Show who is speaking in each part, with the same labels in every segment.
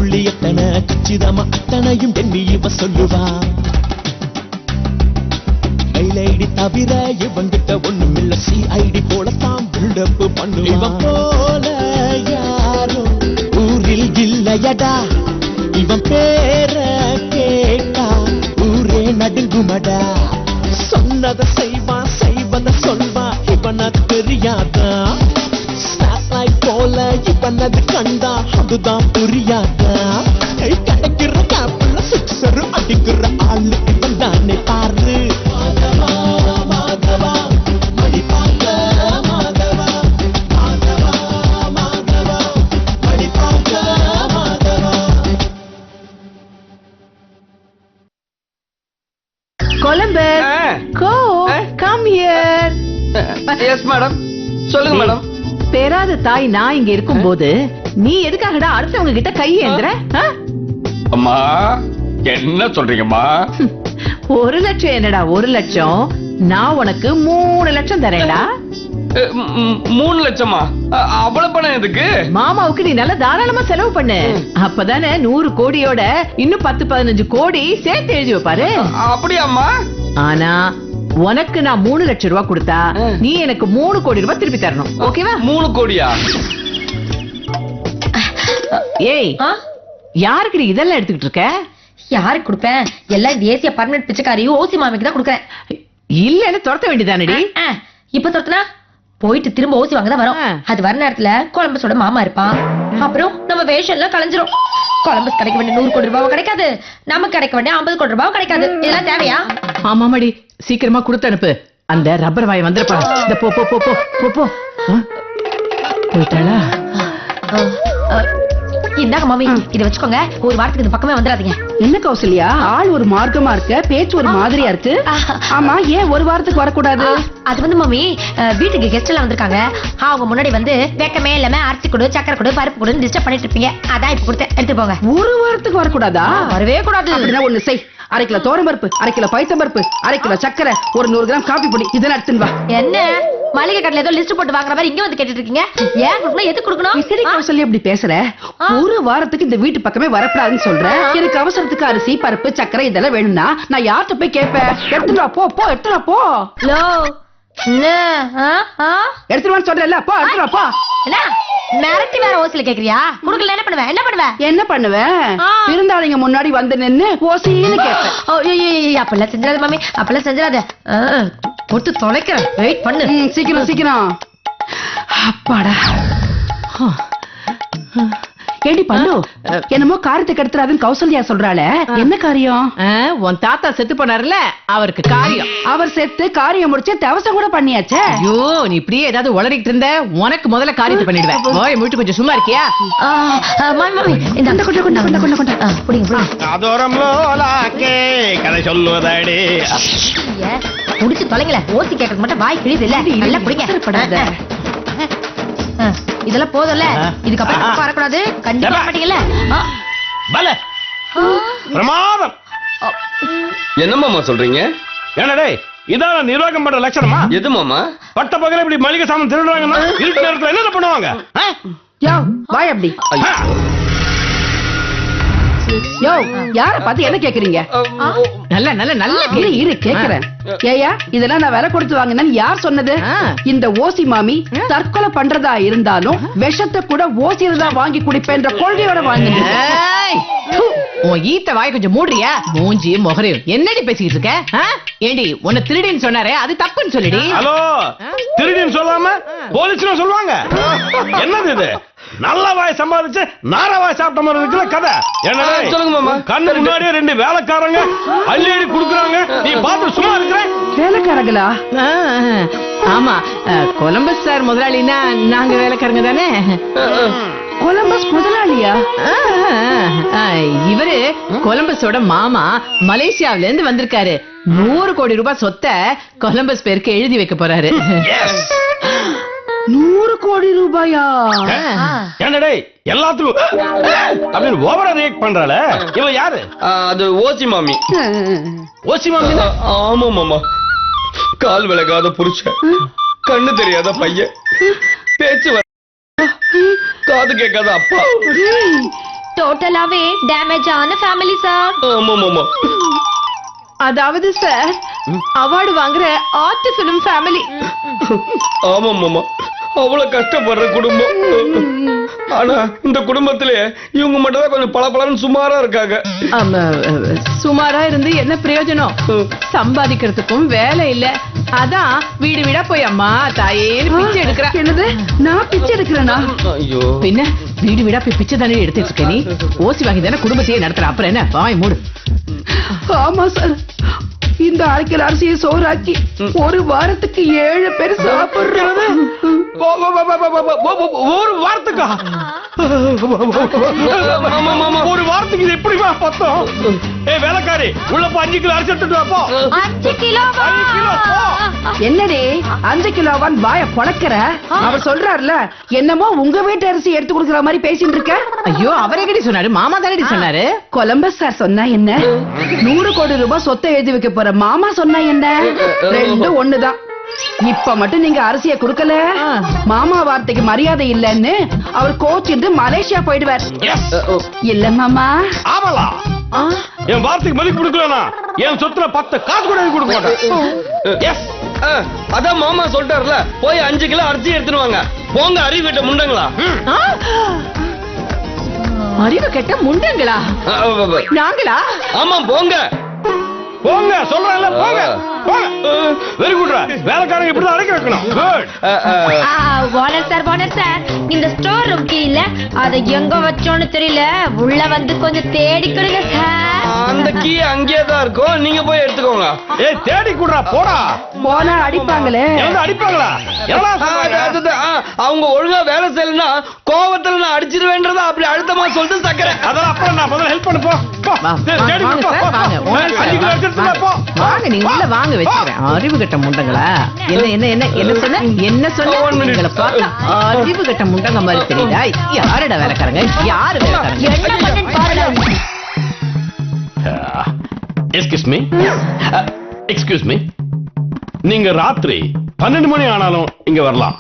Speaker 1: புள்ளி எத்தனை கச்சிதமா அத்தனையும் எண்ணி இவ சொல்லுவா. மெயிலைடி தவிர இவங்கிட்ட ஒண்ணும் இல்ல, சிஐடி போலத்தான் பில்டப் பண்ணுவா. இவன் போல யாரும் ஊரில் இல்லையடா, இவன் பேர கேட்டா ஊரே நடுங்குமடா. சொன்னதை செய்வான், செய்வதை சொல்வான், இவன தெரியாதா? போல இவனது கண்டா அதுதான் புரியாதா? கிடைக்கிற காப்புல சிக்ஸரு அடிக்கிற ஆளு இவன் தானே பாரு. மாதவா மாதவா மடிப்பாங்க, மாதவா மாதவா மாதவா மடிப்பாங்க, மாதவா.
Speaker 2: Columbus, go, come here.
Speaker 3: Yes madam. சொல்லுங்க மேடம்.
Speaker 2: பெறாத தாய் நான் இங்க இருக்கும் போது நீ எதுக்காகடா அடுத்தவங்க கிட்ட கை ஏந்துற?
Speaker 3: அம்மா என்ன சொல்றீங்கம்மா?
Speaker 2: 1 லட்சம் என்னடா 1 லட்சம்? நான் உனக்கு 3 லட்சம் தரேன்டா.
Speaker 3: 3 லட்சமா? அவ்வளவு பணம் எதுக்கு?
Speaker 2: மாமாவுக்கு நீ நல்லா தாராளமா செலவு பண்ணு. அப்பதானே 100 கோடியோட இன்னும் 10-15 கோடி சேர்த்து எழுதி வைப்பாரு.
Speaker 3: அப்படியாம்மா?
Speaker 2: ஆனா உனக்கு நான் 3 லட்சம் ரூபாய் கொடுத்தா நீ எனக்கு 3 கோடி ரூபாய் திருப்பி தரணும். ஓகேவா?
Speaker 3: 3 கோடியா?
Speaker 2: ஏய், யாருக்கு நீ இதெல்லாம் எடுத்துக்கிட்டு இருக்க?
Speaker 4: யாருக்கு கொடுப்பேன்? எல்லாம் தேசிய பர்மனன்ட் பிச்சைக்காரியும் ஓசி மாமிக்கு தான் கொடுக்கறேன்.
Speaker 2: இல்லன்னு துரத்த வேண்டியதானடி?
Speaker 4: இப்ப துரத்துனா போயிட்டு திரும்ப ஓசி வாங்க தான் வரும். அது வர நேரத்துல கொலம்பஸோட மாமா இருப்பான். அப்புறம் நம்ம வேஷம் எல்லாம் கலைஞ்சிரும். கொலம்பஸ் கிடைக்க வேண்டிய 100 கோடி ரூபாய் கிடைக்காது, நமக்கு கிடைக்க வேண்டிய 50 கோடி ரூபாய் கிடைக்காது. இதெல்லாம் தேவையா?
Speaker 2: ஆமாமாடி, சீக்கிரமா கொடுத்து அனுப்பு. அந்த ரப்பர் வாய் வந்துருப்பா. இந்த போ போ போ போ போ. போயிட்டாளா?
Speaker 4: இந்தாங்க மாமி, இத வச்சுக்கோங்க. ஒரு வாரத்துக்கு இந்த பக்கமே வந்துடாதீங்க.
Speaker 5: என்ன கௌசல்யா, ஆள் ஒரு மார்க்கமா இருக்க, பேச்சு ஒரு மாதிரியா இருக்கு. ஆமா, ஏன் ஒரு வாரத்துக்கு வரக்கூடாது?
Speaker 4: அது வந்து மாமி, வீட்டுக்கு கெஸ்ட் எல்லாம் வந்திருக்காங்க. அவங்க முன்னாடி வந்து வெக்கமே இல்லாம அரிசி கொடு, சக்கரை கொடு, பருப்பு கொடுன்னு டிஸ்டர்ப் பண்ணிட்டு இருப்பீங்க. அதான் இப்ப கொடுத்தேன், எடுத்து போங்க.
Speaker 5: ஒரு வாரத்துக்கு வரக்கூடாதா?
Speaker 4: வரவே கூடாது.
Speaker 5: அப்படின்னா ஒண்ணு செய், 1/2 கிலோ தோரம் பருப்பு, 1/2 கிலோ பைத்தம் பருப்பு, 1/2 கிலோ சக்கரை, ஒரு 100 கிராம் காபி பொடி, இதெல்லாம் எடுத்துன்னு வா.
Speaker 4: என்ன மளிகை கடையில ஏதோ லிஸ்ட் போட்டு வாங்குற மாதிரி இங்க வந்து கேட்டுட்டு இருக்கீங்க? ஏன் கொடுக்கணும், எதுக்கு கொடுக்கணும்?
Speaker 5: சரி கௌசல்யா, இப்படி பேசுற. ஒரு வாரத்துக்கு இந்த வீட்டு பக்கமே வரக்கூடாதுன்னு சொல்றேன். எனக்கு அவசரத்துக்கு அரிசி பருப்பு சக்கரை இதெல்லாம் வேணும்னா நான் யார்கிட்ட போய் கேட்பேன்? எடுத்துட்டு வா, போ போ, எடுத்துட்டு வா போ.
Speaker 4: லோ
Speaker 5: எடுத்துட்டு சொல்றேன்ல, போ எடுத்துட்டு வா போ.
Speaker 4: என்ன மிரட்டி வேற ஓசில கேக்குறியா? குடுக்கல என்ன பண்ணுவேன்? என்ன பண்ணுவேன்?
Speaker 5: என்ன பண்ணுவேன்? விருந்தாளிங்க முன்னாடி வந்து நின்னு ஓசின்னு கேட்பேன்.
Speaker 4: அப்பெல்லாம் செஞ்சிடாத மாமி, அப்பெல்லாம் செஞ்சிடாத. பொட்டு தொலைக்கிறேன், வெயிட் பண்ணு.
Speaker 5: சீக்கிரம் சீக்கிரம். அப்பாடா. ஏடி பண்ணு, என்னமோ காரியத்தை கெடுத்துறாதுன்னு கௌசல்யா சொல்றாள, என்ன காரியம்?
Speaker 2: உன் தாத்தா செத்து போனார்ல, அவருக்கு காரியம்.
Speaker 5: அவர் செத்து காரியம் முடிச்சு தவசம் கூட பண்ணியாச்சே.
Speaker 2: ஐயோ, நீ இப்படியே ஏதாவது உளறிட்டு இருந்த, உனக்கு முதல்ல காரியத்தை பண்ணிடுவேன். ஓய் மூட்டு கொஞ்சம் சும்மா இருக்கியா?
Speaker 4: மாமி மாமி, இந்த கொண்ட கொண்ட கொண்ட கொண்ட கொண்ட புடிங்க புடிங்க.
Speaker 1: அதோரம்லோலாக்கே கதை சொல்லுவதாடி.
Speaker 4: முடிச்சு தொலைங்களே, ஓசி கேட்கறது மட்டும் வாய் கிழிது இல்ல. நல்லா புடிங்க. இதெல்லாம் போதல்ல, இதுக்கப்புறம் வரக்கூடாது. கண்டிப்பா மாட்டீங்கல்ல?
Speaker 1: பல பிரமாதம்.
Speaker 3: என்ன மாமா சொல்றீங்க?
Speaker 1: என்னடே, இதான் நிர்வாகம் பண்ற லட்சணமா?
Speaker 3: எது மாமா?
Speaker 1: பட்ட பகல இப்படி மளிகை சாமான் திருடுறாங்கன்னா இருட்டு நேரத்துல என்ன பண்ணுவாங்க?
Speaker 5: யோ வாய் அப்படி. யோ, யார பார்த்து என்ன கேக்குறீங்க?
Speaker 2: நல்ல நல்ல நல்ல
Speaker 5: இரு கேக்குறேன். ஏயா, இதெல்லாம் நான் விலை கொடுத்து வாங்கினேன்னு யார் சொன்னது? இந்த ஓசி மாமி தற்கொலை பண்றதா இருந்தாலும் விஷத்தை கூட ஓசியில தான் வாங்கி குடிப்பேன்ற கொள்கையோட வாங்கினேன்.
Speaker 2: உன் ஈத்த வாய் கொஞ்சம் மூடுறியா? மூஞ்சி முகரையும் என்னடி பேசிக்கிட்டு இருக்க? ஏண்டி, உன்னை திருடின்னு சொன்னாரே, அது தப்புன்னு சொல்லிடி.
Speaker 1: ஹலோ, திருடின்னு சொல்லாம போலீஸ்ல சொல்லுவாங்க. என்னது இது? நல்ல வாய் சம்பாதிச்சு நாரவாய் சாப்பிட்ட மாதிரி இருக்கிற கதை. என்ன
Speaker 3: சொல்லுங்க மாமா.
Speaker 1: கண்ணு முன்னாடியே 2 வேலைக்காரங்க அள்ளி அடி குடுக்குறாங்க, நீ பார்த்து சும்மா இருக்கிற?
Speaker 5: வேலைக்காரங்களா?
Speaker 2: ஆமா, கொலம்பஸ் சார் முதலாளினா நாங்க வேலைக்காரங்க தானே.
Speaker 5: கொலம்பஸ் முதலாளியா?
Speaker 2: இவரு கொலம்பஸோட மாமா மலேசியாவில இருந்து வந்திருக்காரு. 100 கோடி ரூபாய் சொத்தை கொலம்பஸ் பேருக்கு எழுதி வைக்க போறாரு.
Speaker 5: 100 கோடி ரூபாயா?
Speaker 1: என்னடே எல்லாத்துக்கும் அப்படின்னு ஓவரா ரியாக்ட் பண்றாள, இவ யாரு?
Speaker 3: அது ஓசி மாமி.
Speaker 1: ஓசி மாமி?
Speaker 3: ஆமா மாமா, கால் விலகாத புருஷன், கண்ணு தெரியாத பையன், பேச்சு காது கேட்காத அப்பா.
Speaker 4: டோட்டலாவே டேமேஜ் ஆன ஃபேமிலி சார்.
Speaker 3: ஆமா
Speaker 2: அதாவது சார் அவார்டு வாங்குற ஆர்ட் பிலிம் ஃபேமிலி.
Speaker 3: ஆமா அவ்வளவு கஷ்டப்படுற குடும்பம். ஆனா இந்த குடும்பத்திலே இவங்க மட்டும் தான் கொஞ்சம் பளபளன்னு சுமாரா இருக்காங்க.
Speaker 2: சுமாரா இருந்து என்ன பிரயோஜனம்? சம்பாதிக்கிறதுக்கும் வேலை இல்ல. அதான் வீடு வீடா போய் அம்மா தாயேன்னு பிச்சை எடுக்கிறா.
Speaker 5: என்னது, நான் பிச்சை எடுக்கிறேனா?
Speaker 3: ஐயோ,
Speaker 2: பின்ன வீடு வீடா போய் பிச்சை தானே எடுத்துட்டு இருக்க நீ? ஓசி வாங்கி தானே குடும்பத்தையே நடத்துற. அப்புறம் என்ன, வாய் மூடு.
Speaker 5: ஆமா சார், இந்த அரைக்கல் அரிசியை சோறாக்கி ஒரு வாரத்துக்கு 7 பேர் சாப்பிடுறது.
Speaker 1: ஒரு வாரத்துக்கா? ஒரு வாரத்துக்கு இது எப்படிமா பத்தம்? ஏய் வேலைக்காரி, உள்ள போ 5 கிலோ அரிசி எடுத்துட்டு வா போ.
Speaker 4: 5 கிலோ.
Speaker 1: 5 கிலோ போ.
Speaker 5: என்னடி 5 கிலோவான் வாய பொளக்கற? அவர் சொல்றாருல, என்னமோ உங்க வீட்டு அரிசி எடுத்து கொடுக்கற மாதிரி பேசிட்டு இருக்க.
Speaker 2: ஐயோ, அவரே கடி சொன்னாரு, மாமா தானடி சொன்னாரு.
Speaker 5: கொலம்பஸ் சார் சொன்னா என்ன, 100 கோடி ரூபாய் சொத்தை எழுதி வைக்க போற மாமா சொன்னா என்ன, ரெண்டும் ஒண்ணுதான். இப்ப மட்டும் நீங்க அரிசிய குடுக்கல, மாமா வார்த்தைக்கு மரியாதை இல்லன்னு அவர் கோச்சிட்டு மலேசியா போயிடுவார். இல்ல மாமா?
Speaker 1: ஆமலா, என் வார்த்தைக்கு மதிப்பு கொடுக்கலனா என் சொத்துல 10 காசு கூட கொடுக்க மாட்டேன்.
Speaker 3: அதான் மாமா சொல்லிட்டாருல, போய் 5 கிலோ அரிசி எடுத்துட்டு வாங்க. போங்க அறிவு கிட்ட முண்டங்களா.
Speaker 2: அறிவு கெட்ட முண்டங்களா? நாங்களா?
Speaker 3: ஆமா போங்க
Speaker 1: போங்க சொல்றேன்ல, போங்க போங்க. வெரி குட்ரா, வேலைக்காரங்க இப்படி தான் அடக்கி வைக்கணும். குட்.
Speaker 4: ஓனர் சார், இந்த ஸ்டோர் ரூம் கீ இல்ல, அதை எங்க வச்சோன்னு தெரியல, உள்ள வந்து கொஞ்சம் தேடி கொடுங்க சார்.
Speaker 3: அந்த கீ அங்கேயே தான் இருக்கும், நீங்க போய் எடுத்துக்கோங்க.
Speaker 1: ஏய் தேடி குடுறா, போடா.
Speaker 5: போனா அடிப்பாங்களே.
Speaker 1: என்ன அடிப்பாங்களா?
Speaker 3: அவங்க ஒழுங்கா வேலை செய்யலன்னா கோவத்துல நான் அடிச்சிருவேன்றத அப்படி அழுத்தமா சொல்லிட்டு சக்கரை.
Speaker 1: அதெல்லாம் அப்புறம் நான் முதல்ல ஹெல்ப் பண்ணு போ. தேடி
Speaker 2: வாங்க
Speaker 1: போ.
Speaker 2: சார், வாங்க.
Speaker 1: 5 கிலோ எடுத்துட்டு வா போ.
Speaker 2: வாங்க, நீங்க உள்ள வாங்க, வச்சுக்கிறேன். அறிவு கட்ட முண்டங்களா? என்ன சொன்ன? என்ன சொன்ன? உங்களை பார்த்தா அறிவு கட்ட முண்டங்க மாதிரி தெரியுதா? யாருடா வேலைக்காரங்க? யாரு வேலைக்காரங்க?
Speaker 4: என்ன பண்ணேன்னு பாருடா.
Speaker 1: எக்ஸ்கியூஸ் மீ, நீங்க ராத்திரி 12 மணி ஆனாலும் இங்க வரலாம்.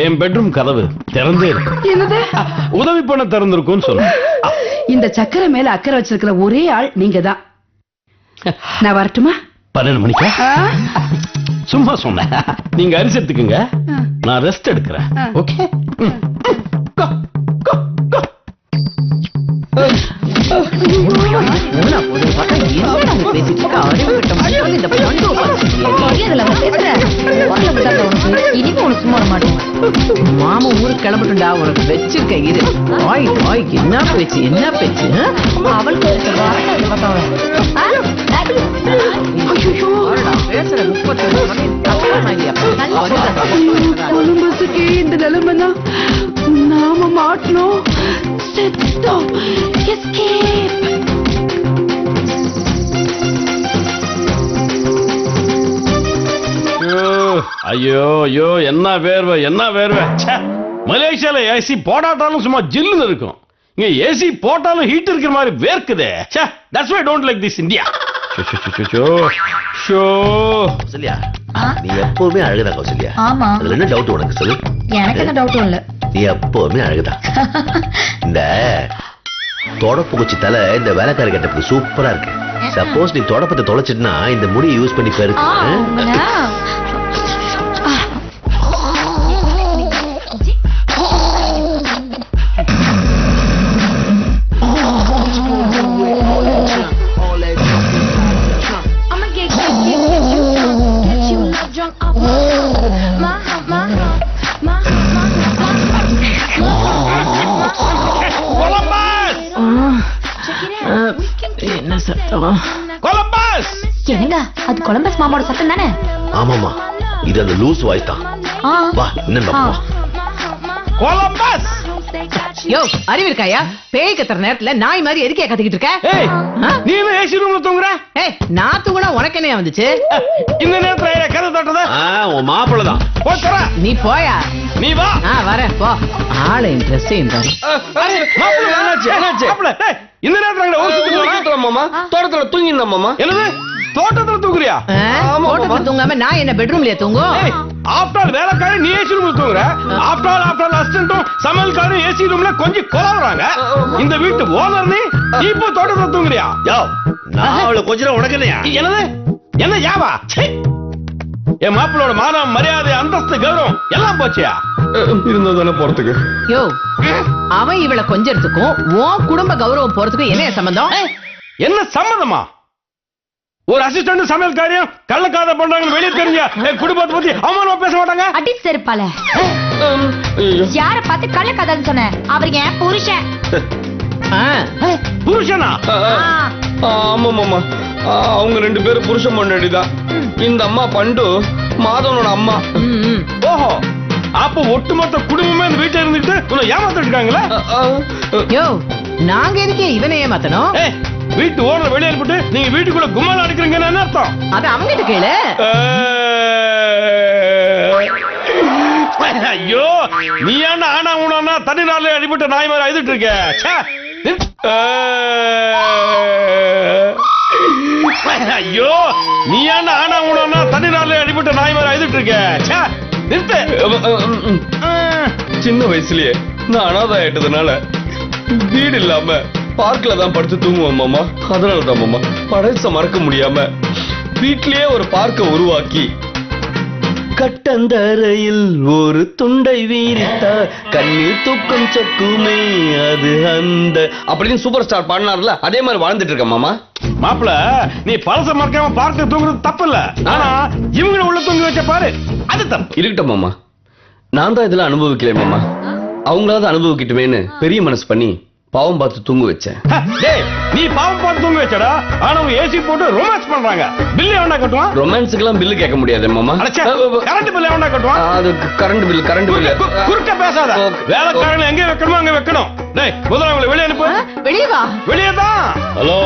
Speaker 1: என் பெட்ரூம் கதவு திறந்தே இருக்கு.
Speaker 5: என்னது?
Speaker 1: உதவி பண்ண திறந்திருக்கும்னு சொல்லு.
Speaker 5: இந்த சக்கரை மேல அக்கறை வச்சிருக்கிற ஒரே ஆள் நீங்க தான். நான் வரட்டுமா?
Speaker 1: 12 மணிக்கா? சும்மா சொன்னேன். நீங்க அரிசி எடுத்துக்குங்க, நான் ரெஸ்ட் எடுக்கிறேன். ஓகே?
Speaker 2: பேசிட்டு இருக்க அறிவு கட்ட முண்டங்க. இந்த பொண்ணு
Speaker 4: மரியாதையில்லாம பேசுற. உடல விடாத உனக்கு. இனிமே உனக்கு சும்மா வர மாட்டேன்.
Speaker 2: மாமா ஊருக்கு கிளம்பட்டுண்டா, உனக்கு வச்சிருக்க இரு. வாய் வாய், என்ன பேச்சு என்ன பேச்சு?
Speaker 4: அவளுக்கு
Speaker 2: பேசுற 32
Speaker 5: கொலம்பஸுக்கு இந்த நிலைமைனா நாம மாட்டணும். செத்தோம். எஸ்கேப்.
Speaker 1: ஐயோ ஐயோ, என்ன வேர்வை என்ன வேர்வை. மலேசியால ஏசி போடாட்டாலும் சும்மா ஜில்லுன்னு இருக்கும். இங்க ஏசி போட்டாலும் ஹீட் இருக்கிற மாதிரி வேர்க்குதே. That's why don't like this India.
Speaker 6: Kausalya, நீ எப்பவுமே அழகுதான் கௌசல்யா.
Speaker 4: ஆமா.
Speaker 6: அதுல என்ன டவுட் உனக்கு சொல்லு?
Speaker 4: எனக்கு எந்த டவுட்டும் இல்ல.
Speaker 6: நீ எப்பவுமே அழகுதான். இந்த தொடப்பு குச்சி தலை இந்த வேலைக்கார கட்டப்புக்கு சூப்பரா இருக்கு. சப்போஸ் நீ தொடப்பத்தை தொலைச்சிட்டுனா இந்த முடியை யூஸ் பண்ணி பெருக்கு.
Speaker 2: என்ன சத்தம்?
Speaker 1: கொலம்பஸ்!
Speaker 4: என்னங்க, அது கொலம்பஸ் மாமாவோட சத்தம் தானே?
Speaker 6: ஆமாமா, இது அந்த லூஸ் வாய்ஸ் தான். வா என்ன
Speaker 1: கொலம்பஸ்!
Speaker 2: யோ, அறிவு இருக்காயா? பேய் கத்துற நேரத்துல நாய் மாதிரி எதுக்கே கத்திக்கிட்டு இருக்க?
Speaker 1: ஏய், நீ என்ன ஏசி ரூம்ல தூங்குற?
Speaker 2: ஏய், நான் தூங்குனா உனக்கு என்ன வந்துச்சு?
Speaker 1: இந்த நேரத்துல கதை தட்டுறது
Speaker 6: உன் மாப்பிள்ள தான்.
Speaker 1: போய் தர.
Speaker 2: நீ போயா?
Speaker 1: நீ வா.
Speaker 2: வரேன் போ. ஆளு இன்ட்ரெஸ்டிங் தான்.
Speaker 3: என்னாச்சு?
Speaker 1: மாப்பிள்ளை, இந்த நேரத்துல
Speaker 3: மாமா தோட்டத்துல தூங்கிருந்தா மாமா.
Speaker 1: என்னது தோட்டத்துல தூங்குறியா?
Speaker 2: தோட்டத்துல தூங்காம நான் என்ன பெட்ரூம்லயே தூங்கும்?
Speaker 1: ஆஃப்டர் ஆல் வேலைக்காரி நீ ஏசி ரூம்ல தூங்குற. ஆஃப்டர் ஆல் அசிஸ்டன்ட்டும் சமையல்காரரும் ஏசி ரூம்ல கொஞ்சம் கொலாவுறாங்க. இந்த வீட்டு ஓனர் நீ இப்போ தோட்டத்துல தூங்குறியா?
Speaker 6: யோ நான் அவளை கொஞ்சம் உனக்கு இல்லையா?
Speaker 1: என்னது என்ன யாவா? என் மாப்பிளோட மானம் மரியாதை அந்தஸ்து கௌரவம் எல்லாம் போச்சியா?
Speaker 3: இருந்தா தானே போறதுக்கு.
Speaker 2: யோ அவன் இவளை கொஞ்சறதுக்கும் உன் குடும்ப கௌரவம் போறதுக்கும் என்ன சம்பந்தம்?
Speaker 1: என்ன சம்மதமா? ஒரு அசிஸ்டன்ட் சமையல்காரியம் கள்ளக்காத பண்றாங்கன்னு வெளியே தெரிஞ்ச குடும்பத்தை பத்தி அவமானமா பேச மாட்டாங்க?
Speaker 4: அடி செருப்பால. யார பார்த்து கள்ள கதைன்னு சொன்ன? அவர் என் புருஷன்.
Speaker 1: புருஷனா?
Speaker 3: ஆமா மாமா, அவங்க 2 பேரும் புருஷன் பொண்டாட்டிதான். இந்த அம்மா பண்டு மாதவனோட அம்மா.
Speaker 1: ஓஹோ, அப்ப ஒட்டுமொத்த குடும்பமே இந்த வீட்டுல இருந்துட்டு உன்னை ஏமாத்திட்டு இருக்காங்களா?
Speaker 2: யோ நாங்க எதுக்கே இவனை ஏமாத்தணும்?
Speaker 1: வீட்டு ஓனர் வெளியே அனுப்பிட்டு நீங்க வீட்டுக்குள்ள கும்மால அடிக்கிறீங்கன்னு என்ன அர்த்தம்?
Speaker 2: அது அவங்கிட்ட கேளு.
Speaker 1: ஐயோ, நீ என்ன ஆனா ஊனா தனி நாள்ல அடிபட்ட நாய் மாதிரி அழுதுட்டு இருக்க. ஐயோ, நீ என்ன ஆனா ஊனா தனி நாள்ல அடிபட்ட நாய் மாதிரி அழுதுட்டு இருக்க.
Speaker 3: சின்ன வயசுலயே நான் அனாதை ஆயிட்டதுனால வீடு இல்லாம பார்க்ல தான் படுத்து தூங்குவோம் மாமா. அதனாலதான் மாமா படைச்ச மறக்க முடியாம வீட்லயே ஒரு பார்க்க உருவாக்கி கட்டந்தரையில் ஒரு துண்டை வீரித்தா கண்ணில் தூக்கம் சொக்குமே அது அந்த அப்படின்னு சூப்பர் ஸ்டார் பாடினார்ல, அதே மாதிரி வாழ்ந்துட்டு இருக்க மாமா.
Speaker 1: மாப்பிள, நீ பழச மறக்காம பார்க்க தூங்குறது தப்பு இல்ல. ஆனா இவங்க உள்ள தூங்கி வச்ச பாரு, அது தப்பு.
Speaker 3: இருக்கட்டும் மாமா, நான் தான் இதெல்லாம் அனுபவிக்கல மாமா. அவங்களாவது அனுபவிக்கட்டுமேன்னு பெரிய மனசு பண்ணி பாவம் பார்த்து தூங்க வச்சேன்.
Speaker 1: நீ பாவம் பார்த்து தூங்க வச்சடா. ஆனா அவங்க ஏசி போட்டு ரொமான்ஸ் பண்றாங்க. பில் எவனா கட்டுவான்?
Speaker 3: ரொமான்ஸுக்கெல்லாம் பில்லு கேட்க முடியாது மாமா.
Speaker 1: கரண்ட் பில் எவனா கட்டுவான்?
Speaker 3: அது கரண்ட் பில்.
Speaker 1: குறுக்க பேசாத. வேலைக்காரங்க எங்க வைக்கணுமோ அங்க வைக்கணும். டேய், முதல்ல அவங்களை வெளியே அனுப்பு. வெளியே வா. வெளியே தான்.
Speaker 6: ஹலோ,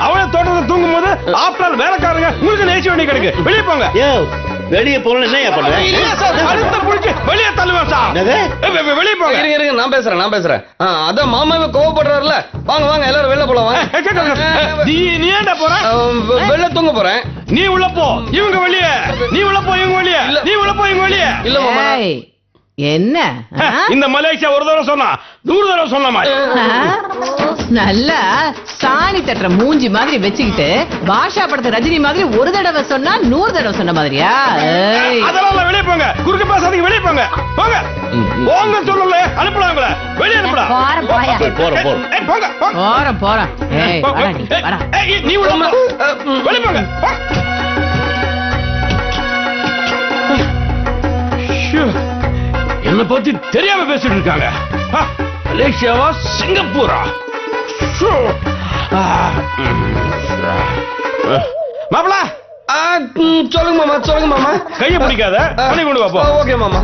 Speaker 1: அவளே தோட்டத்துல தூங்கும் போது ஆஃப்டர் ஆல் வேலைக்காரங்க உங்களுக்கு ஏசி வேண்டி கிடக்கு. வெளியே போங்க.
Speaker 6: வெளியே போகணும். என்ன பண்ற?
Speaker 1: அழுத்த புடிச்சு வெளியே தள்ளுவேன் சார். வெளியே போங்க.
Speaker 3: இருங்க, நான் பேசுறேன். அதான் மாமாவே கோவப்படுறாருல. வாங்க வாங்க எல்லாரும் வெளில போலாம்.
Speaker 1: நீ ஏன்டா போற?
Speaker 3: வெளில தூங்க போறேன்.
Speaker 1: நீ உள்ள போ, இவங்க வெளியே. நீ உள்ள போ, இவங்க வெளியே. நீ உள்ள போ, இவங்க வெளியே.
Speaker 3: இல்ல மாமா,
Speaker 2: என்ன
Speaker 1: இந்த மலேசியா ஒரு தடவை சொன்னா 100 தடவை சொன்ன மாதிரி.
Speaker 2: நல்லா சாணி தட்டுற மூஞ்சி மாதிரி வச்சுக்கிட்டு பாஷா படத்தை ரஜினி மாதிரி ஒரு தடவை சொன்னா 100 தடவை சொன்ன மாதிரியா?
Speaker 1: அதெல்லாம் வெளியே போங்க. குறுக்க பேசாதீங்க. வெளியே போங்க. போங்க போங்க சொல்லல. அனுப்பலாங்கள. வெளியே அனுப்பலாம்.
Speaker 2: போறேன்.
Speaker 1: நீ உள்ள வெளியே போங்க. என்ன பத்தி தெரியாம பேசிட்டு இருக்காங்க. மலேசியாவா சிங்கப்பூரா? மாப்பிள,
Speaker 3: சொல்லுங்க மாமா.
Speaker 1: கைய பிடிக்காத. பண்ணி கொண்டு வாப்போ.
Speaker 3: ஓகே மாமா.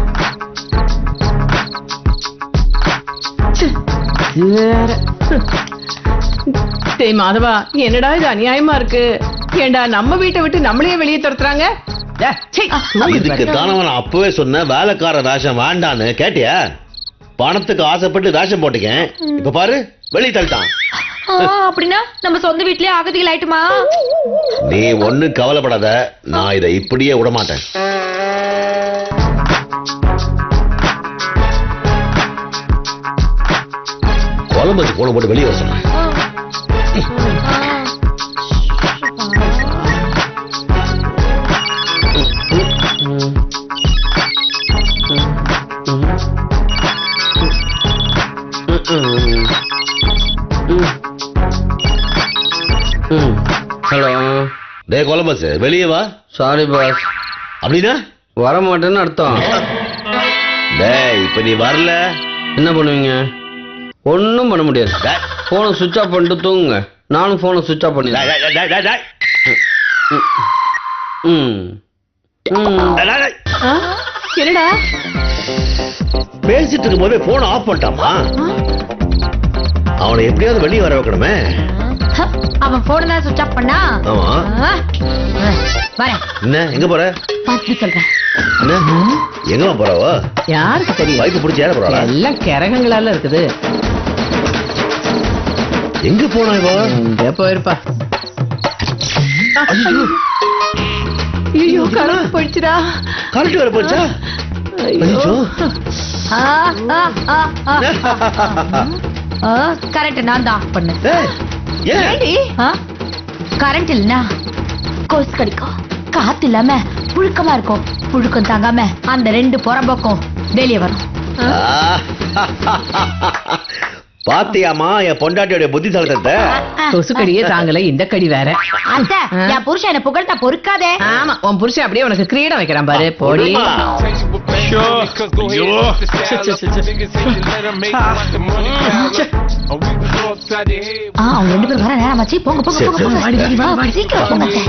Speaker 2: டேய் மாதவா, என்னடா இது அநியாயமா இருக்கு? ஏண்டா நம்ம வீட்டை விட்டு நம்மளையே வெளியே துரத்துறாங்க?
Speaker 6: இதுக்கு தானவன் நான் அப்பவே சொன்ன வேலைக்கார வேஷம் வேண்டான்னு. கேட்டியா? பணத்துக்கு ஆசைப்பட்டு வேஷம் போட்டுக்கேன். இப்ப பாரு, வெளியே தள்ளிட்டான்.
Speaker 4: அப்படின்னா நம்ம சொந்த வீட்லயே அகதிகள் ஆயிட்டுமா?
Speaker 6: நீ ஒண்ணு கவலைப்படாத, நான் இதை இப்படியே விட மாட்டேன். கொலம்புக்கு போன போட்டு வெளியே வர சொன்னேன்.
Speaker 3: ஹலோ.
Speaker 6: டே கொலம்பஸ், வெளியே வா.
Speaker 3: Sorry boss.
Speaker 6: அப்படின்னா
Speaker 3: வர மாட்டேன்னு அர்த்தம்.
Speaker 6: டேய், இப்ப நீ வரல
Speaker 3: என்ன பண்ணுவீங்க? ஒன்னும் பண்ண முடியாது. போனை சுவிட்ச் ஆஃப் பண்ணிட்டு தூங்குங்க. நானும் போனை சுவிட்ச் ஆஃப் பண்ணி.
Speaker 2: என்னடா
Speaker 6: பேசிட்டு இருக்கும் போதே போன் ஆஃப் பண்ணிட்டாமா? அவனை எப்படியாவது வெளியே வர வைக்கணுமே.
Speaker 4: அவன் போன் தான் சுவிட்ச் ஆஃப் பண்ணா.
Speaker 6: ஆமா.
Speaker 4: வரேன்.
Speaker 6: என்ன எங்க போற?
Speaker 4: பார்த்து சொல்றேன்.
Speaker 6: என்ன எங்கம்மா போறாவோ?
Speaker 2: யாருக்கு தெரியும்?
Speaker 6: பைக்கு பிடிச்சி ஏற போறாளா?
Speaker 2: எல்லாம் கிரகங்களால இருக்குது.
Speaker 6: எங்க போனா இவ?
Speaker 2: எங்க போயிருப்பா? ஐயோ கரண்ட் போயிடுச்சுடா.
Speaker 6: கரெக்ட் வர போச்சா?
Speaker 2: ஐயோ.
Speaker 4: கரண்ட் நான் தான் ஆஃப் பண்ணேன்.
Speaker 6: ஏன்?
Speaker 4: கரண்ட் இல்லனா கொசு கடிக்கும், காத்து இல்லாம புழுக்கமா இருக்கும், புழுக்கம் தாங்காம அந்த 2 புறம்போக்கும் வெளியே வரும்.
Speaker 6: பாத்தியாமா என் பொண்டாட்டியோட புத்திசாலித்தனத்தை?
Speaker 2: கொசுக்கடியே தாங்கல, இந்த கடி வேற.
Speaker 4: அத்தை, என் புருஷன் என்ன புகழ்த்தா பொறுக்காதே.
Speaker 2: ஆமா, உன் புருஷன் அப்படியே உனக்கு கிரீடம் வைக்கிறான் பாரு. போடி.
Speaker 4: அவங்க 2 பேரும் வர நேரமாச்சு. போங்க போங்க போங்க போங்க. சீக்கிரம் போங்க அத்தை.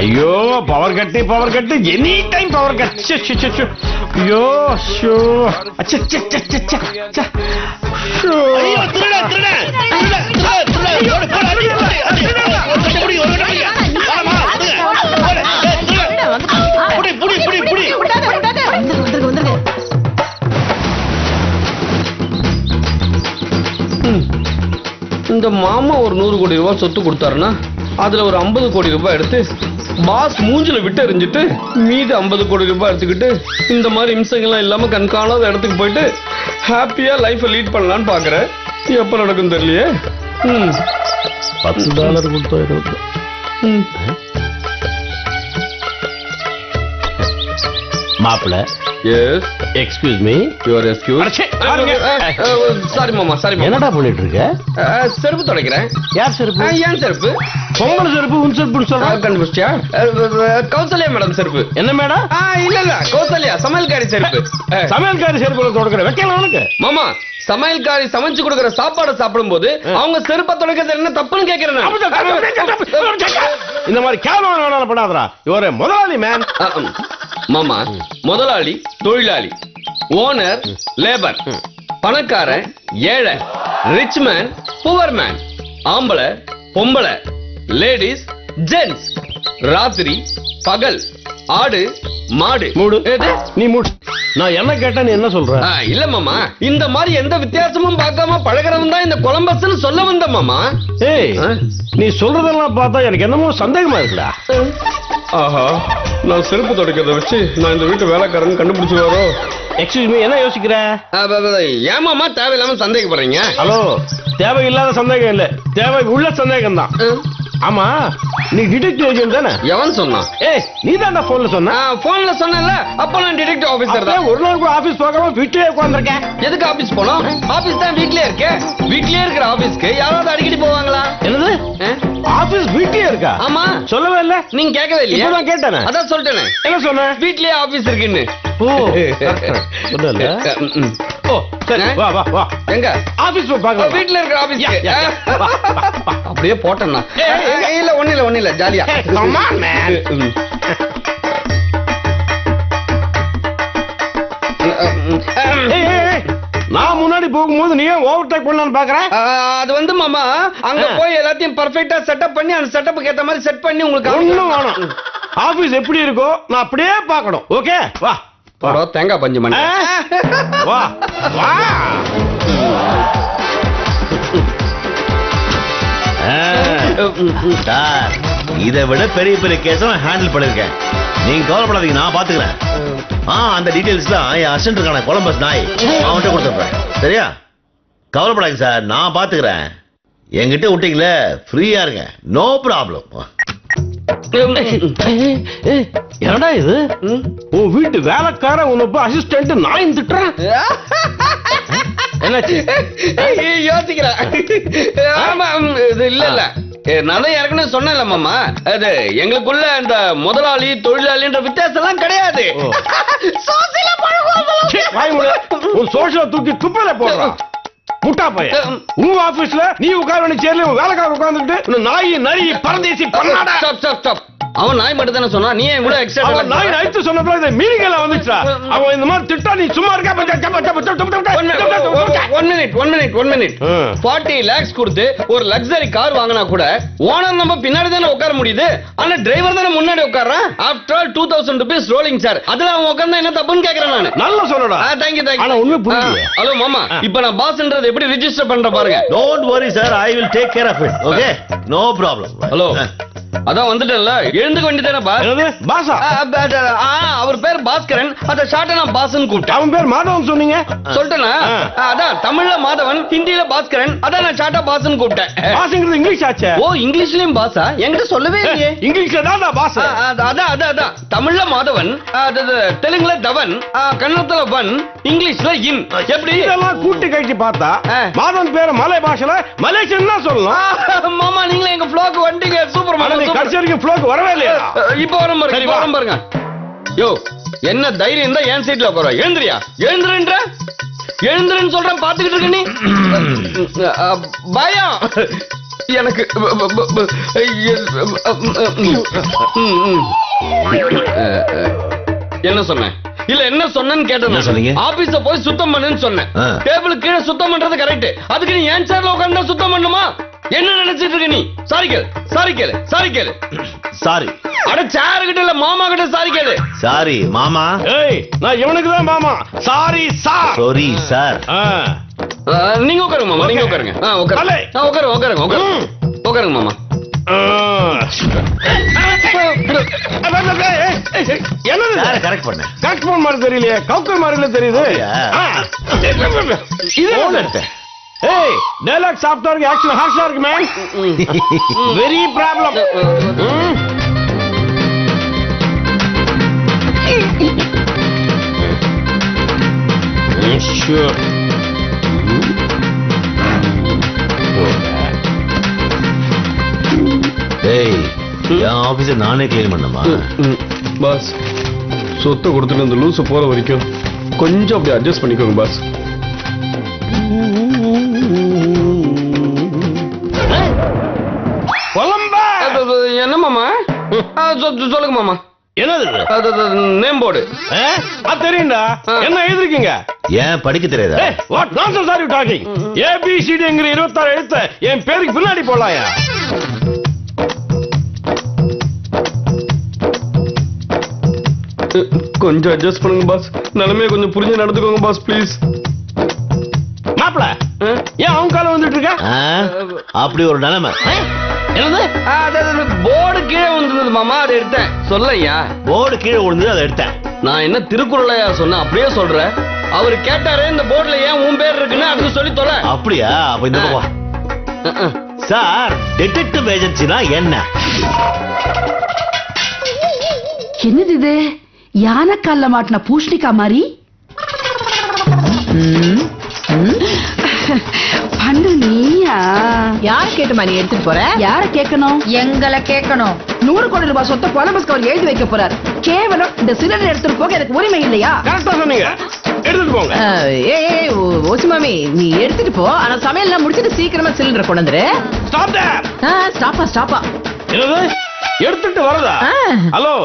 Speaker 1: ஐயோ power cut any time power cut. ஐயோ ஷோ அச்சா
Speaker 3: இந்த மாமா ஒரு 100 கோடி ரூபாய் சொத்து கொடுத்தாருன்னா அதுல ஒரு 50 கோடி ரூபாய் எடுத்து பாஸ் மூஞ்சில விட்டு எறிஞ்சிட்டு மீதி 50 கோடி ரூபாய் எடுத்துக்கிட்டு இந்த மாதிரி இம்சங்கள்லாம் இல்லாம கண்காணாத இடத்துக்கு போயிட்டு ஹாப்பியா லைஃபை லீட் பண்ணலான்னு பாக்குறேன். எப்ப நடக்கும் தெரியலையே.
Speaker 6: $10 கொடுத்தா மாப்பிள்ள.
Speaker 3: Yes,
Speaker 1: excuse me.
Speaker 3: Your excuse. Sorry மாமா, சாரி மாமா.
Speaker 1: என்னடா பண்ணிட்டு இருக்க?
Speaker 3: செருப்பு துடைக்கிறேன்.
Speaker 1: யார் செருப்பு?
Speaker 3: ஏன் செருப்பு?
Speaker 1: பொம்பளை செருப்பு உன் செருப்புன்னு சொல்ற.
Speaker 3: கண்டுபிடிச்சியா? கௌசல்யா மேடம் செருப்பு.
Speaker 1: என்ன மேடம்?
Speaker 3: இல்ல கௌசல்யா சமையல்காரி செருப்பு.
Speaker 1: சமையல்காரி செருப்பு தொடக்கிற வைக்கலாம் உனக்கு.
Speaker 3: மாமா, சமையல்காரி சமைச்சு கொடுக்கிற சாப்பாடு சாப்பிடும் போது அவங்க செருப்பை துடைக்கிறது என்ன தப்புன்னு கேட்கிறேன்.
Speaker 1: இந்த மாதிரி கேவலம் வேணாலும் படாதடா. இவரே முதலாளி மேன்.
Speaker 3: மாமா, முதலாளி தொழிலாளி, ஓனர் லேபர், பணக்காரன் ஏழை, ரிச் மேன் புவர் மேன், ஆம்பளை பொம்பளை, லேடிஸ் ஜென்ட்ஸ், ராத்திரி பகல், ஆடு மாடு.
Speaker 1: மூடு. நீ மூடு. நான் என்ன கேட்டேன், நீ என்ன சொல்ற?
Speaker 3: இல்ல மாமா, இந்த மாதிரி எந்த வித்தியாசமும் பார்க்காம பழகிறவன் தான் இந்த கொலம்பஸ்ன்னு சொல்ல வந்த மாமா.
Speaker 1: ஏய், நீ சொல்றதெல்லாம் பார்த்தா எனக்கு என்னமோ சந்தேகமா இருக்குடா.
Speaker 3: ஆஹா, நான் செருப்பு துடைக்கிறத வச்சு நான் இந்த வீட்டு வேலைக்காரன் கண்டுபிடிச்சுவாரோ?
Speaker 1: எக்ஸ்கியூஸ் மீ, என்ன யோசிக்கிற?
Speaker 3: ஏன் மாமா தேவையில்லாம சந்தேகப்படுறீங்க?
Speaker 1: ஹலோ, தேவையில்லாத சந்தேகம் இல்ல, தேவை உள்ள சந்தேகம் தான். ஆமா, நீ டிடெக்டிவ் ஏஜென்ட் தானே?
Speaker 3: எவன் சொன்னான்?
Speaker 1: ஏய், நீ தான் போன்ல சொன்ன.
Speaker 3: போன்ல சொன்னல, அப்ப நான் டிடெக்டிவ் ஆபீசர் தான்.
Speaker 1: ஒரு நாள் கூட ஆபீஸ் போகாம வீட்லயே உட்கார்ந்திருக்கேன்.
Speaker 3: எதுக்கு ஆபீஸ் போனோம்? ஆபீஸ் தான் வீட்லயே இருக்கு. வீட்லயே இருக்கிற ஆபீஸ்க்கு யாராவது அடிக்கடி போவாங்களா?
Speaker 1: என்னது? ஆபீஸ் வீட்லயே இருக்கா?
Speaker 3: ஆமா.
Speaker 1: சொல்லவே இல்ல.
Speaker 3: நீங்க கேட்கவே இல்லையா?
Speaker 1: இப்பதான் கேட்டேனே.
Speaker 3: அதான் சொல்லிட்டேனே.
Speaker 1: என்ன சொன்ன?
Speaker 3: வீட்லயே ஆபீஸ் இருக்குன்னு.
Speaker 1: ஓ, சொல்லல. ஓ, சரி, வா வா வா.
Speaker 3: எங்க
Speaker 1: ஆபீஸ் போ பார்க்கலாம்.
Speaker 3: வீட்ல இருக்கிற ஆபீஸ்.
Speaker 1: வா,
Speaker 3: அப்படியே போட்டேன்னா. இல்ல ஒண்ணு இல்ல ஜாலியா.
Speaker 1: Come on, man. நான் முன்னாடி போகும்போது நீ ஓவர்டேக் பண்ணலாம்னு பாக்குறேன்.
Speaker 3: அது வந்து மாமா, அங்க போய் எல்லாத்தையும் பர்ஃபெக்ட்டா செட்டப் பண்ணி அந்த செட்டப்புக்கு ஏத்த மாதிரி செட் பண்ணி உங்களுக்கு
Speaker 1: ஒண்ணும் வேணும். ஆபீஸ் எப்படி இருக்கோ நான் அப்படியே பார்க்கணும். ஓகே, வா.
Speaker 3: தேங்காய் பஞ்சு மணி.
Speaker 1: வா வா.
Speaker 6: சார், இதை விட பெரிய பெரிய கேஸ் ஹேண்டில் பண்ணிருக்கேன். நீங்க கவலைப்படாதீங்க, நான் பாத்துக்கிறேன். அந்த டீடைல்ஸ்லாம் என் அசிஸ்டன்ட் இருக்கான கொலம்பஸ் நாய், அவன்கிட்ட கொடுத்துறேன். சரியா? கவலைப்படாதீங்க சார், நான் பாத்துக்கிறேன். என்கிட்ட விட்டீங்களே, ஃப்ரீயா இருங்க, நோ ப்ராப்ளம்.
Speaker 1: என்னடா இது? உன் வீட்டு வேலைக்கார உனக்கு அசிஸ்டன்ட் நாய் திட்டுறேன். என்னாச்சு?
Speaker 3: யோசிக்கிறேன். ஆமா, இது இல்ல இல்ல, நான் தான் ஏற்கனவே சொன்னேன்ல மாமா, அது எங்களுக்குள்ள இந்த முதலாளி தொழிலாளின்ற வித்தியாசம் எல்லாம் கிடையாது.
Speaker 1: சோசியல தூக்கி குப்பையில போடுறான் முட்டா பையன். உங்க ஆபீஸ்ல நீ உட்கார வேண்டிய சேர்ல வேலைக்கார உட்கார்ந்துட்டு நாய் நரி பரதேசி பண்ணாடா.
Speaker 3: அவன் நாய் மட்டும் தானே சொன்னா, நீ கூட எக்ஸ்ட்ரா
Speaker 1: நாய் நைட்டு சொன்னப்ப மீனிங் எல்லாம் வந்துச்சா? அவன் இந்த மாதிரி திட்டா நீ சும்மா இருக்க.
Speaker 3: ஒன் மினிட் 40 lakhs கொடுத்து ஒரு லக்ஸரி கார் வாங்கினா கூட ஓனர் நம்ம பின்னாடி தானே உட்கார முடியுது, ஆனா டிரைவர் தானே முன்னாடி உட்கார்றான். After all 2000 rupees rolling sir. அதுல அவன் உட்கார்ந்தா என்ன தப்புன்னு கேக்குறேன் நானு.
Speaker 1: நல்லா சொல்லடா.
Speaker 3: தேங்க்யூ
Speaker 1: ஆனா உண்மை புரியுது.
Speaker 3: ஹலோ மாமா, இப்ப நான் பாஸ்ன்றது எப்படி ரெஜிஸ்டர் பண்ற பாருங்க.
Speaker 6: Don't worry sir, I will take care of it. Okay, no problem.
Speaker 3: Hello, அதான் வந்துட்டேன்ல, எழுந்துக்க வேண்டியதானே பாஸ்.
Speaker 1: என்னது பாசா?
Speaker 3: அவர் பேர் பாஸ்கரன், அத ஷார்ட்டா நான் பாஸ்ன்னு கூப்பிட்டேன்.
Speaker 1: அவன் பேர் மாதவன் சொன்னீங்க.
Speaker 3: சொல்லிட்டேனா? அதான் தமிழ்ல மாதவன், ஹிந்தில பாஸ்கரன், அதான் நான் ஷார்ட்டா பாஸ்ன்னு கூப்பிட்டேன்.
Speaker 1: பாஸ்ங்கிறது இங்கிலீஷ் ஆச்சே.
Speaker 3: ஓ, இங்கிலீஷ்லயும் பாஸா? என்கிட்ட சொல்லவே இல்லையே.
Speaker 1: இங்கிலீஷ்ல தான் பாஸ்.
Speaker 3: அதான் தமிழ்ல மாதவன், தெலுங்குல தவன், கன்னடத்துல வன், இங்கிலீஷ்ல இன். எப்படி
Speaker 1: இதெல்லாம் கூட்டி கழிச்சு பார்த்தா மாதவன் பேர் மலை பாஷையில மலேசியன் தான் சொல்லணும்.
Speaker 3: மாமா, நீங்களே எங்க ஃப்ளோக்கு வந்தீங்க. சூப்பர் மாமா.
Speaker 1: கடைசி வரைக்கும் ஃப்ளோக்கு வரவே இல்லையா?
Speaker 3: இப்ப வரும் பாருங்க. யோ, என்ன தைரியம் தான் என் சீட்ல உட்கார. எழுந்திரியா, எழுந்துருன்னு சொல்றேன், பாத்துக்கிட்டு இருக்க நீ. பயம் எனக்கு. என்ன சொன்னேன்? இல்ல என்ன சொன்னேன்னு கேட்டேன். ஆபீஸ்ல போய் சுத்தம் பண்ணுன்னு சொன்னேன். டேபிள் கீழே சுத்தம் பண்றது கரெக்ட். அதுக்கு நீ ஏன் சேர்ல உட்கார்ந்தா சுத்தம் பண்ணுமா? என்ன நினைச்சிட்டு இருக்க நீ? சாரி கேளு.
Speaker 6: சாரி.
Speaker 3: அட சேர் கிட்ட இல்ல, மாமா கிட்ட சாரி கேளு.
Speaker 6: சாரி மாமா.
Speaker 1: ஏய், நான் இவனுக்கு தான் மாமா. Sorry sir.
Speaker 6: Sorry sir.
Speaker 3: நீங்க உட்காருங்க மாமா, நீங்க உட்காருங்க. உட்காருங்க மாமா.
Speaker 1: என்னது
Speaker 6: கரெக்ட் பண்ண?
Speaker 1: கரெக்ட் பண்ண மாதிரி தெரியலையே, கவுக்கர் மாதிரி தெரியுது. ஏய், டயலாக் சாஃப்டா இருக்கு, ஆக்சுவலா ஹார்ஷா இருக்கு மேன். Very problem. Sure.
Speaker 6: ஏய், என் ஆபீஸை நானே கிளீன் பண்ணமா?
Speaker 3: பாஸ், சொத்தை கொடுத்துட்டு இந்த லூசு போற வரைக்கும் கொஞ்சம் அப்படி அட்ஜஸ்ட் பண்ணிக்கோங்க பாஸ். என்ன மாமா? சொல்லுங்க மாமா.
Speaker 1: என்னது
Speaker 3: நேம் போர்டு?
Speaker 1: தெரியும்டா. என்ன எழுதிருக்கீங்க?
Speaker 6: ஏன் படிக்க தெரியாதா?
Speaker 1: What nonsense are you talking? ABCDங்கிற 26 எழுத்து என் பேருக்கு பின்னாடி போடலாயா?
Speaker 3: கொஞ்சம் அட்ஜஸ்ட் பண்ணுங்க பாஸ். நிலைமையை கொஞ்சம் புரிஞ்சு நடந்துக்கோங்க பாஸ், ப்ளீஸ்.
Speaker 1: மாப்ள, ஏன் அவங்க காலம் வந்துட்டு இருக்க?
Speaker 6: அப்படி ஒரு நிலைமை.
Speaker 3: என்னது? போர்டு கீழே விழுந்தது மாமா, அதை எடுத்தேன். சொல்லையா?
Speaker 6: போர்டு கீழே விழுந்தது, அதை எடுத்தேன்.
Speaker 3: நான் என்ன திருக்குறளையா சொன்னேன்? அப்படியே சொல்றேன். அவரு கேட்டாரு இந்த போர்டுல ஏன் உன் பேர் இருக்குன்னு, அதுக்கு சொல்லி தொலை.
Speaker 6: அப்படியா? அப்ப இந்த சார், டிடெக்டிவ் ஏஜென்சினா என்ன?
Speaker 5: என்னது இது? யானைக்கால்ல மாட்டின பூஷ்ணிக்கா மாதிரி பண்ணு நீயா?
Speaker 2: யார கேட்டுமா நீ எடுத்துட்டு போற?
Speaker 5: யார கேட்கணும்?
Speaker 4: எங்களை கேட்கணும்.
Speaker 5: 100 கோடி ரூபாய் சொத்தை கொலம்பஸ்க்கு அவர் எழுதி வைக்க போறார். கேவலம் இந்த சிலிண்டர் எடுத்துட்டு போக எனக்கு உரிமை இல்லையா?
Speaker 1: கரெக்டா சொன்னீங்க, எடுத்துட்டு போங்க.
Speaker 2: ஏய் ஓசி மாமி, நீ எடுத்துட்டு போ. ஆனா சமையல்லாம் முடிச்சிட்டு சீக்கிரமா சிலிண்டர் கொண்டு வந்துரு.
Speaker 1: Stop there.
Speaker 2: ஸ்டாப்பா.
Speaker 1: என்னது? எடுத்துட்டு வரதா? ஹலோ,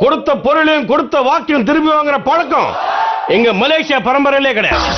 Speaker 1: கொடுத்த பொருளையும் கொடுத்த வாக்கையும் திரும்பி வாங்குற பழக்கம் எங்க மலேசியா பரம்பரையிலே கிடையாது.